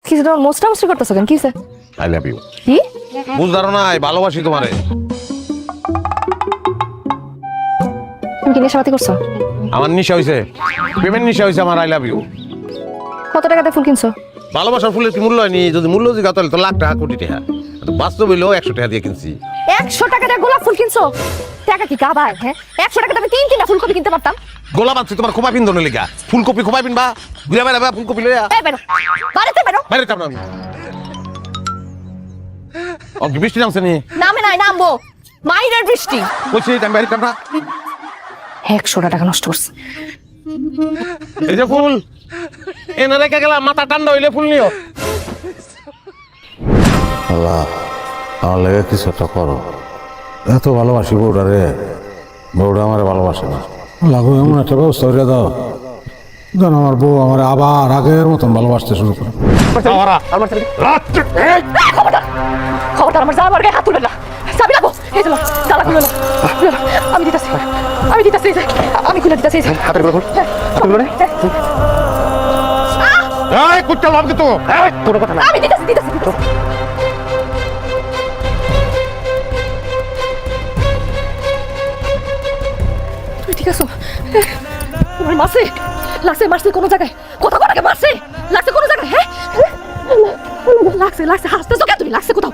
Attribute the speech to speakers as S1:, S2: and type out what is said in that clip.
S1: কিছু তোমার মোস্টা মুস্টি করতেছো কেন? কিসে?
S2: I love you.
S1: কি
S2: বুঝদারো না, ভালোবাসি তোমারে।
S1: তুমি কি নেশাপাতি করছো?
S2: আমার নিশা হইছে, প্রেমের নিশা হইছে আমার। I love you.
S1: কত টাকাতে ফুল কিনছো?
S2: ভালোবাসার ফুলের কি মূল্য হয়নি? যদি মূল্য জিজ্ঞাসা তাহলে তো লাখ টাকা, কোটি টাকা। বাস্তব হইলেও 100 টাকা দিয়ে কিনছি।
S1: 100 টাকা দিয়ে গোলাপ ফুল কিনছো? টাকা কি কাবায়? হ্যাঁ, 100 টাকা আমি 3 ফুলকপি কিনতে পারতাম।
S2: গোলাপ আনছি তোমার খোপা পিন্ধনের লেগা। ফুলকপি খোপা পিনবা, ঘুরে বেড়াবা ফুলকপি লইয়া।
S1: এই বেরো, বাড়িতে বেরো।
S2: বাইরে কাম না আমি। বৃষ্টি নামছে নি?
S1: নামে নাই, নামবো। মাইরের বৃষ্টি।
S2: বলছি আমি বাইরে কাম না।
S1: 100 টাকা নষ্ট করছে।
S2: এই যে ফুল এনে রেখে গেলাম, মাথা ঠান্ডা হইলে ফুল নিও।
S3: আল্লাহ, আমার লেগে কিছু একটা করো। এত ভালোবাসি বউটা রে, বউটা আমার ভালোবাসে না। লাগো এমন একটা ব্যবস্থা করে দাও যেন আমার বউ আমার আবার আগের মতন ভালোবাসতে শুরু করে।
S1: খবরদার আমার জামার গায়ে হাত তুলবে না। চাবি লাগো। এই যে তালা খুলে নাও। আমি দিতেছি, আমি দিতেছি। আমি খুলে দিতেছি।
S2: হাতের গুলো এই কুত্তা লাভ দিত। এই তোর কথা না।
S1: আমি দিতেছি। তুমি ঠিক আছো? তোমার মারছে কোনো জায়গায়? কোথাও মারছে? লাগছে কোনো জায়গায়? হ্যাঁ লাগছে হাসতেছো কেন তুমি? লাগছে কোথাও?